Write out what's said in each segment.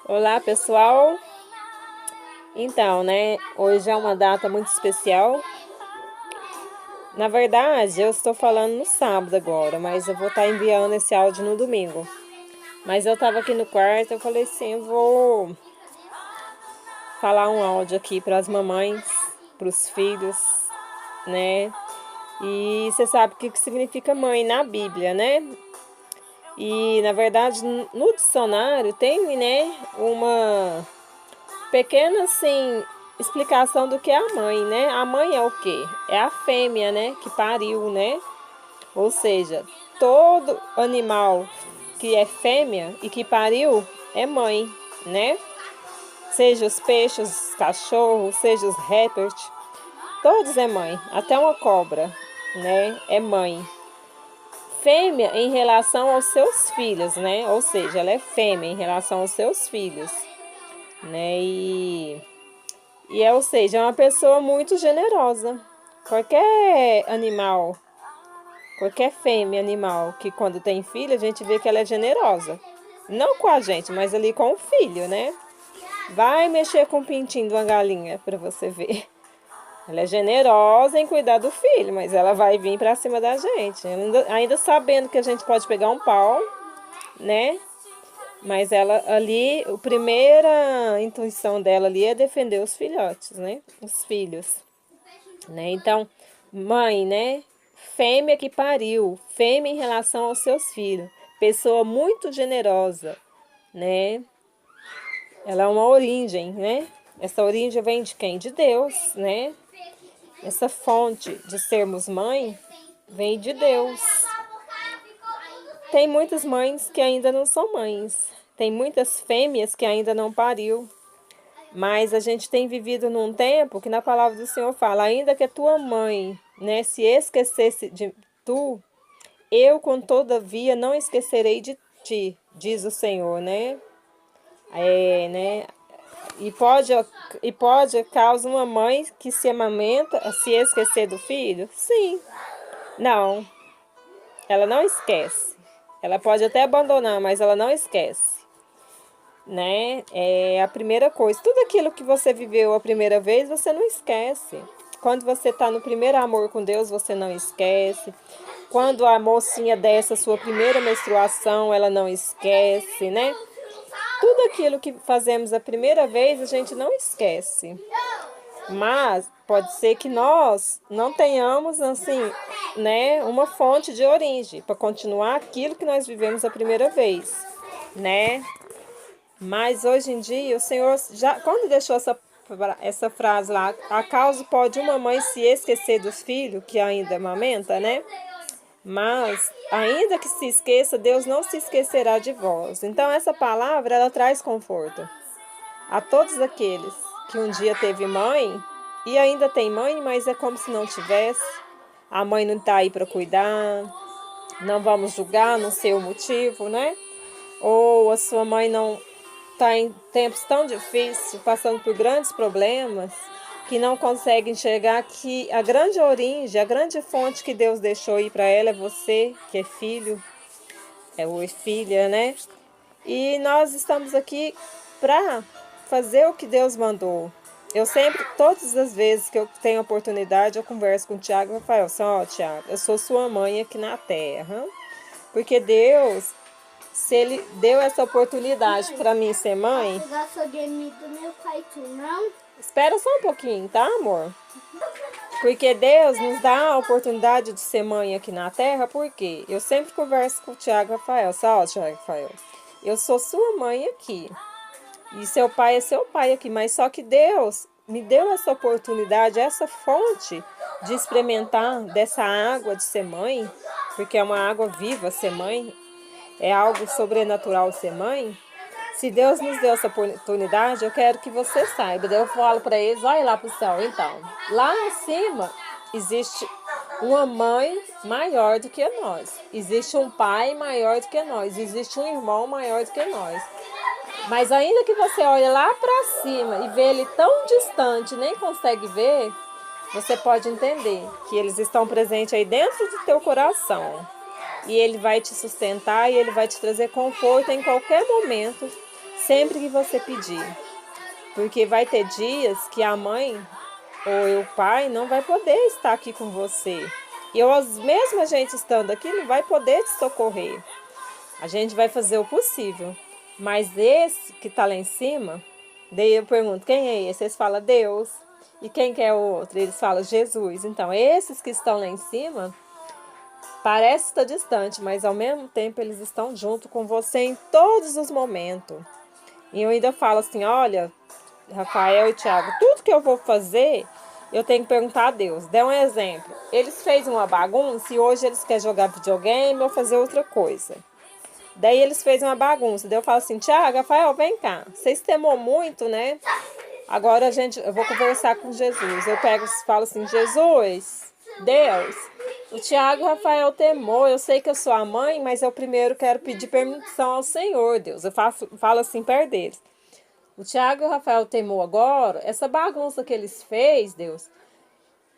Olá, pessoal. Então, né, hoje é uma data muito especial. Na verdade, eu estou falando no sábado agora, mas eu vou estar enviando esse áudio no domingo. Mas eu estava aqui no quarto, eu falei assim, eu vou falar um áudio aqui para as mamães, para os filhos, né? E você sabe o que significa mãe na Bíblia, né? E, na verdade, no dicionário tem, né, uma pequena, assim, explicação do que é a mãe, né? A mãe é o quê? É a fêmea, né? Que pariu, né? Ou seja, todo animal que é fêmea e que pariu é mãe, né? Seja os peixes, os cachorros, seja os répteis, todos é mãe. Até uma cobra, né? É mãe. Fêmea em relação aos seus filhos, né? Ou seja, ela é fêmea em relação aos seus filhos, né? Ou seja, é uma pessoa muito generosa. Qualquer animal, qualquer fêmea animal que quando tem filho, a gente vê que ela é generosa. Não com a gente, mas ali com o filho, né? Vai mexer com o pintinho de uma galinha para você ver. Ela é generosa em cuidar do filho, mas ela vai vir para cima da gente. Ainda sabendo que a gente pode pegar um pau, né? Mas ela ali, a primeira intuição dela ali é defender os filhotes, né? Os filhos, né? Então, mãe, né? Fêmea que pariu, fêmea em relação aos seus filhos, pessoa muito generosa, né? Ela é uma origem, né? Essa origem vem de quem? De Deus, né? Essa fonte de sermos mãe vem de Deus. Tem muitas mães que ainda não são mães. Tem muitas fêmeas que ainda não pariu. Mas a gente tem vivido num tempo que na palavra do Senhor fala, ainda que a tua mãe, né, se esquecesse de tu, eu, com todavia, não esquecerei de ti, diz o Senhor, né? Né? E pode causa uma mãe que se amamenta se esquecer do filho? Sim. Não. Ela não esquece. Ela pode até abandonar, mas ela não esquece. Né? É a primeira coisa. Tudo aquilo que você viveu a primeira vez, você não esquece. Quando você está no primeiro amor com Deus, você não esquece. Quando a mocinha dessa sua primeira menstruação, ela não esquece, né? Tudo aquilo que fazemos a primeira vez, a gente não esquece. Mas pode ser que nós não tenhamos, assim, né, uma fonte de origem para continuar aquilo que nós vivemos a primeira vez, né? Mas hoje em dia, o Senhor, já quando deixou essa frase lá, acaso pode uma mãe se esquecer dos filhos que ainda amamenta, né? Mas, ainda que se esqueça, Deus não se esquecerá de vós. Então, essa palavra, ela traz conforto a todos aqueles que um dia teve mãe e ainda tem mãe, mas é como se não tivesse. A mãe não está aí para cuidar, não vamos julgar, não sei o motivo, né? Ou a sua mãe não está em tempos tão difíceis, passando por grandes problemas, que não consegue enxergar que a grande origem, a grande fonte que Deus deixou aí para ela é você, que é filho, ou filha, né? E nós estamos aqui para fazer o que Deus mandou. Eu sempre, todas as vezes que eu tenho oportunidade, eu converso com o Tiago e Rafael. Ó, Tiago, eu sou sua mãe aqui na terra. Porque Deus, se Ele deu essa oportunidade para mim ser mãe... Espera só um pouquinho, tá, amor? Porque Deus nos dá a oportunidade de ser mãe aqui na terra, porque eu sempre converso com o Tiago e Rafael. Ó, Tiago e Rafael, eu sou sua mãe aqui. E seu pai é seu pai aqui. Mas só que Deus me deu essa oportunidade, essa fonte de experimentar dessa água de ser mãe, porque é uma água viva ser mãe, é algo sobrenatural ser mãe. Se Deus nos deu essa oportunidade, eu quero que você saiba. Daí eu falo para eles, olha lá para o céu. Então, lá acima existe uma mãe maior do que nós. Existe um pai maior do que nós. Existe um irmão maior do que nós. Mas ainda que você olhe lá para cima e vê ele tão distante, nem consegue ver, você pode entender que eles estão presentes aí dentro do teu coração. E ele vai te sustentar e ele vai te trazer conforto em qualquer momento, sempre que você pedir. Porque vai ter dias que a mãe ou o pai não vai poder estar aqui com você. E mesmo a gente estando aqui, não vai poder te socorrer. A gente vai fazer o possível. Mas esse que está lá em cima, daí eu pergunto, quem é esse? Eles falam Deus. E quem que é o outro? Eles falam Jesus. Então, esses que estão lá em cima, parece estar distante, mas ao mesmo tempo eles estão junto com você em todos os momentos. E eu ainda falo assim, olha, Rafael e Thiago, tudo que eu vou fazer, eu tenho que perguntar a Deus. Dê um exemplo. Eles fez uma bagunça e hoje eles querem jogar videogame ou fazer outra coisa. Daí eles fez uma bagunça. Daí eu falo assim, Thiago, Rafael, vem cá. Vocês temou muito, né? Agora eu vou conversar com Jesus. Eu pego e falo assim, Jesus, Deus, o Thiago e o Rafael temou. Eu sei que eu sou a mãe, mas eu primeiro quero pedir permissão ao Senhor, Deus. Eu falo assim perto deles. O Thiago e o Rafael temou agora. Essa bagunça que eles fez, Deus,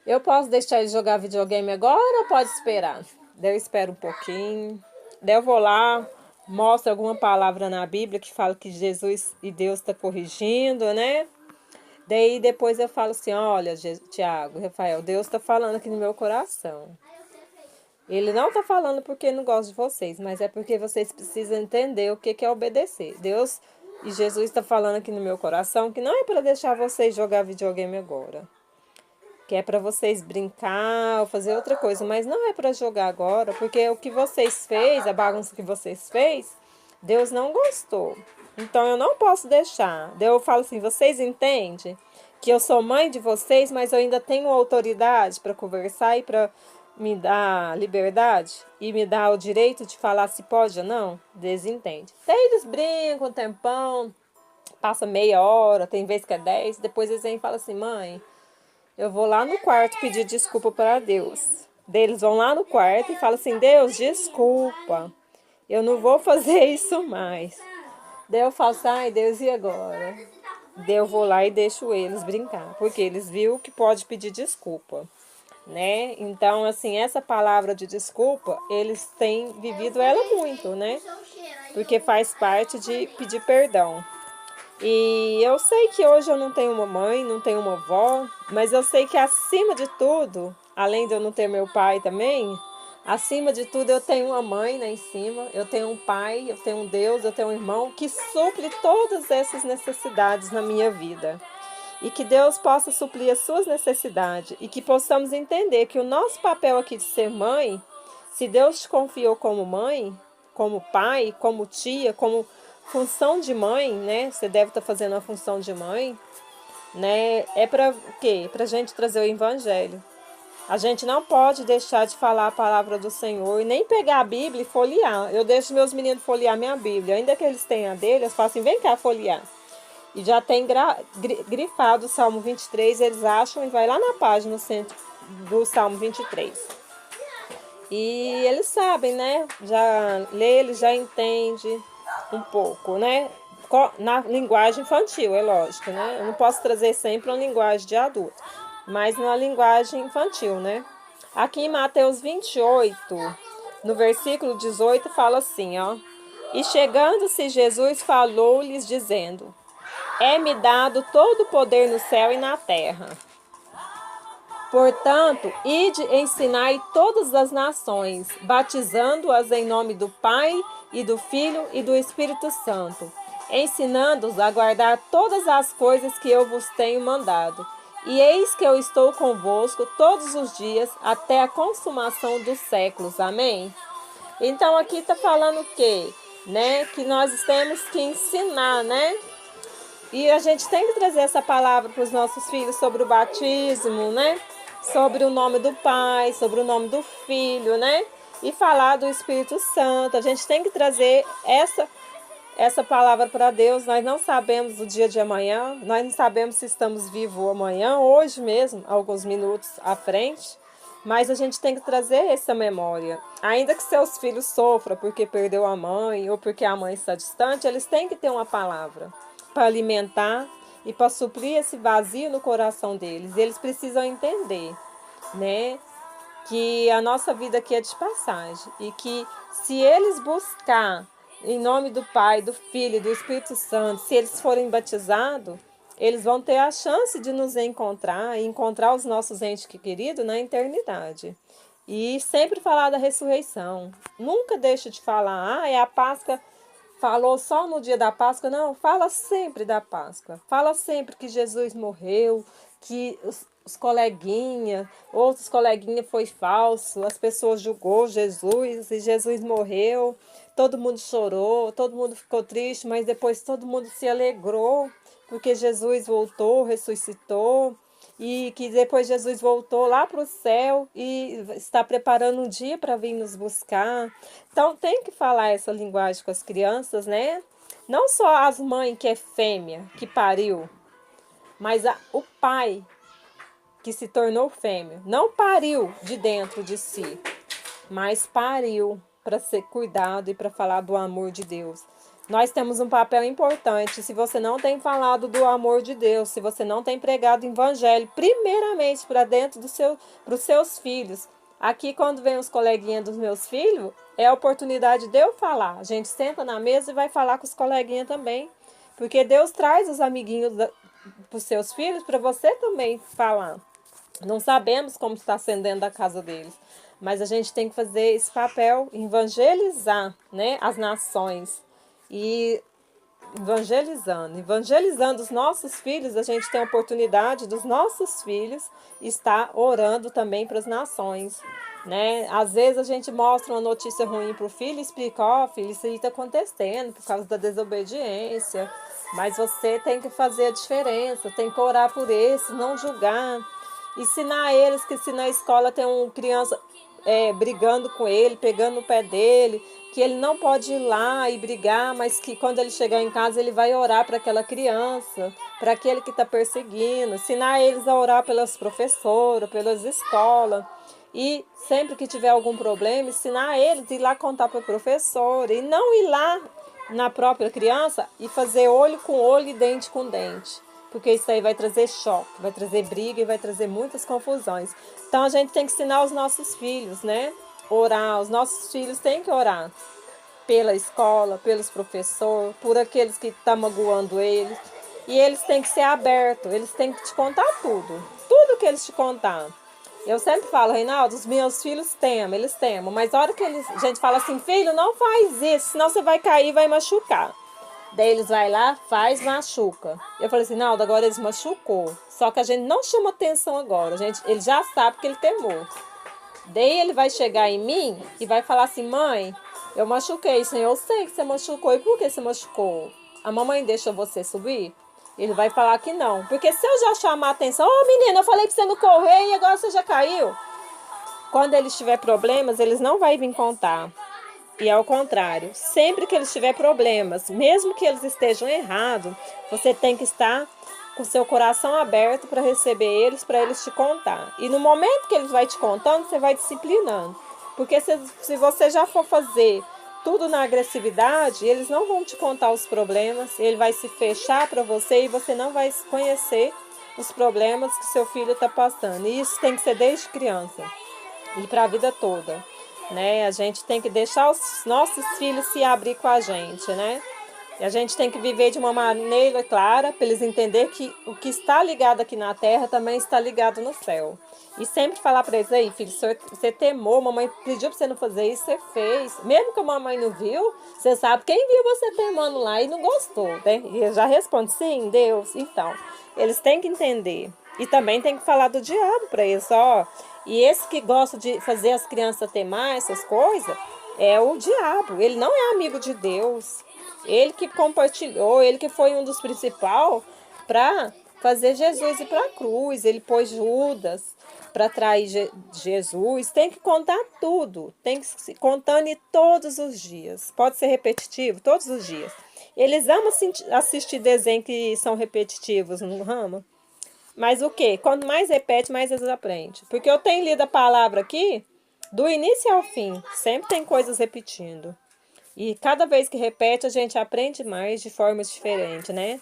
eu posso deixar eles jogar videogame agora ou pode esperar? Daí eu espero um pouquinho. Daí eu vou lá, mostro alguma palavra na Bíblia que fala que Jesus e Deus está corrigindo, né? Daí depois eu falo assim, olha, Thiago, Rafael, Deus está falando aqui no meu coração. Ele não está falando porque não gosta de vocês, mas é porque vocês precisam entender o que é obedecer. Deus e Jesus está falando aqui no meu coração que não é para deixar vocês jogar videogame agora. Que é para vocês brincar ou fazer outra coisa, mas não é para jogar agora, porque o que vocês fez, a bagunça que vocês fez, Deus não gostou. Então eu não posso deixar. Daí eu falo assim, vocês entendem que eu sou mãe de vocês, mas eu ainda tenho autoridade para conversar e para me dar liberdade e me dar o direito de falar se pode ou não? Desentende. Daí eles brincam um tempão, passa meia hora, tem vez que é 10, depois eles vêm e falam assim, mãe, eu vou lá no quarto pedir desculpa para Deus. Daí eles vão lá no quarto e falam assim, Deus, desculpa, eu não vou fazer isso mais. Daí eu falo assim, ai Deus, e agora? Daí eu vou lá e deixo eles brincar, porque eles viram que pode pedir desculpa, né? Então, assim, essa palavra de desculpa, eles têm vivido ela muito, né? Porque faz parte de pedir perdão. E eu sei que hoje eu não tenho uma mãe, não tenho uma avó, mas eu sei que acima de tudo, além de eu não ter meu pai também, acima de tudo eu tenho uma mãe lá em cima, eu tenho um pai, eu tenho um Deus, eu tenho um irmão que supre todas essas necessidades na minha vida. E que Deus possa suprir as suas necessidades e que possamos entender que o nosso papel aqui de ser mãe, se Deus te confiou como mãe, como pai, como tia, como função de mãe, né? Você deve estar fazendo a função de mãe, né? É para o quê? Para a gente trazer o evangelho. A gente não pode deixar de falar a palavra do Senhor e nem pegar a Bíblia e folhear. Eu deixo meus meninos folhear minha Bíblia. Ainda que eles tenham a dele, eu falo assim, vem cá folhear. E já tem grifado o Salmo 23, eles acham e vai lá na página do Salmo 23. E eles sabem, né? Já lê, eles já entendem um pouco, né? Na linguagem infantil, é lógico, né? Eu não posso trazer sempre uma linguagem de adulto, mas na linguagem infantil, né? Aqui em Mateus 28, no versículo 18, fala assim, ó. E chegando-se Jesus falou-lhes dizendo, é-me dado todo o poder no céu e na terra. Portanto, ide ensinai todas as nações, batizando-as em nome do Pai e do Filho e do Espírito Santo, ensinando-os a guardar todas as coisas que eu vos tenho mandado. E eis que eu estou convosco todos os dias até a consumação dos séculos. Amém? Então aqui está falando o quê? Né? Que nós temos que ensinar, né? E a gente tem que trazer essa palavra para os nossos filhos sobre o batismo, né? Sobre o nome do Pai, sobre o nome do Filho, né? E falar do Espírito Santo. A gente tem que trazer essa palavra para Deus. Nós não sabemos o dia de amanhã, nós não sabemos se estamos vivos amanhã, hoje mesmo, alguns minutos à frente. Mas a gente tem que trazer essa memória. Ainda que seus filhos sofram porque perdeu a mãe ou porque a mãe está distante, eles têm que ter uma palavra para alimentar e para suprir esse vazio no coração deles. Eles precisam entender, né, que a nossa vida aqui é de passagem e que se eles buscar em nome do Pai, do Filho e do Espírito Santo, se eles forem batizados, eles vão ter a chance de nos encontrar e encontrar os nossos entes queridos na eternidade. E sempre falar da ressurreição. Nunca deixe de falar, é a Páscoa, falou só no dia da Páscoa. Não, fala sempre da Páscoa. Fala sempre que Jesus morreu, que os coleguinhas, outros coleguinhas foi falso, as pessoas julgou Jesus e Jesus morreu. Todo mundo chorou, todo mundo ficou triste, mas depois todo mundo se alegrou, porque Jesus voltou, ressuscitou, e que depois Jesus voltou lá para o céu e está preparando um dia para vir nos buscar. Então tem que falar essa linguagem com as crianças, né? Não só as mães que é fêmea, que pariu, mas o pai que se tornou fêmea. Não pariu de dentro de si, mas pariu para ser cuidado e para falar do amor de Deus. Nós temos um papel importante. Se você não tem falado do amor de Deus, se você não tem pregado o evangelho, primeiramente para dentro para os seus filhos. Aqui, quando vem os coleguinhas dos meus filhos, é a oportunidade de eu falar. A gente senta na mesa e vai falar com os coleguinhas também. Porque Deus traz os amiguinhos para os seus filhos para você também falar. Não sabemos como está sendo dentro da casa deles, mas a gente tem que fazer esse papel, evangelizar, né, as nações. E evangelizando os nossos filhos, a gente tem a oportunidade dos nossos filhos estar orando também para as nações, né? Às vezes a gente mostra uma notícia ruim para o filho e explica, ó, filho, isso aí está acontecendo por causa da desobediência, mas você tem que fazer a diferença, tem que orar por esses, não julgar. Ensinar eles que se na escola tem uma criança brigando com ele, pegando no pé dele, que ele não pode ir lá e brigar, mas que quando ele chegar em casa ele vai orar para aquela criança, para aquele que está perseguindo. Ensinar eles a orar pelas professoras, pelas escolas. E sempre que tiver algum problema, ensinar eles a ir lá contar para a professora. E não ir lá na própria criança e fazer olho com olho e dente com dente. Porque isso aí vai trazer choque, vai trazer briga e vai trazer muitas confusões. Então a gente tem que ensinar os nossos filhos, né? Orar, os nossos filhos têm que orar pela escola, pelos professores, por aqueles que estão magoando eles. E eles têm que ser abertos, eles têm que te contar tudo. Tudo que eles te contar. Eu sempre falo, Reinaldo, os meus filhos temam, eles temam. Mas a hora que a gente fala assim, filho, não faz isso, senão você vai cair e vai machucar. Daí eles vai lá, faz, machuca. Eu falei assim, Naldo, agora eles machucou. Só que a gente não chama atenção agora. Ele já sabe que ele temou. Daí ele vai chegar em mim e vai falar assim, mãe, eu machuquei, Senhor, eu sei que você machucou. E por que você machucou? A mamãe deixou você subir? Ele vai falar que não. Porque se eu já chamar a atenção, ô menina, eu falei pra você não correr e agora você já caiu. Quando eles tiver problemas, eles não vão vir contar. E ao contrário, sempre que eles tiverem problemas, mesmo que eles estejam errados, você tem que estar com seu coração aberto para receber eles, para eles te contar. E no momento que eles vão te contando, você vai disciplinando. Porque se você já for fazer tudo na agressividade, eles não vão te contar os problemas, ele vai se fechar para você e você não vai conhecer os problemas que seu filho está passando. E isso tem que ser desde criança e para a vida toda. Né? A gente tem que deixar os nossos filhos se abrir com a gente, né? E a gente tem que viver de uma maneira clara para eles entenderem que o que está ligado aqui na terra também está ligado no céu. E sempre falar para eles aí, filho, você temou, mamãe pediu para você não fazer isso, você fez. Mesmo que a mamãe não viu, você sabe quem viu você temando lá e não gostou, né? E eu já respondo, sim, Deus. Então, eles têm que entender. E também tem que falar do diabo para eles, ó. E esse que gosta de fazer as crianças temar essas coisas é o diabo. Ele não é amigo de Deus. Ele que compartilhou, ele que foi um dos principais para fazer Jesus ir para a cruz. Ele pôs Judas para trair Jesus. Tem que contar tudo. Tem que se contando todos os dias. Pode ser repetitivo todos os dias. Eles amam assistir desenhos que são repetitivos, não amam? Mas o quê? Quanto mais repete, mais eles aprendem. Porque eu tenho lido a palavra aqui, do início ao fim. Sempre tem coisas repetindo. E cada vez que repete, a gente aprende mais de formas diferentes, né?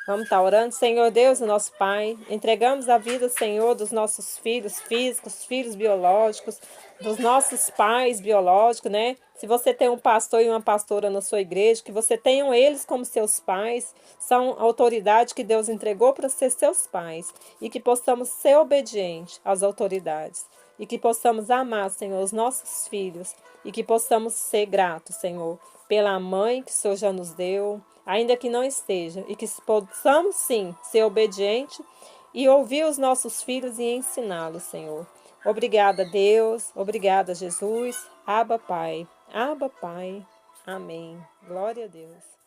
Vamos estar orando. Senhor Deus, o nosso Pai, entregamos a vida, Senhor, dos nossos filhos físicos, filhos biológicos, dos nossos pais biológicos, né? Se você tem um pastor e uma pastora na sua igreja, que você tenham eles como seus pais, são autoridades que Deus entregou para ser seus pais, e que possamos ser obedientes às autoridades, e que possamos amar, Senhor, os nossos filhos, e que possamos ser gratos, Senhor, pela mãe que o Senhor já nos deu, ainda que não esteja, e que possamos sim ser obedientes e ouvir os nossos filhos e ensiná-los, Senhor. Obrigada, Deus. Obrigada, Jesus. Abba, Pai. Abba, Pai. Amém. Glória a Deus.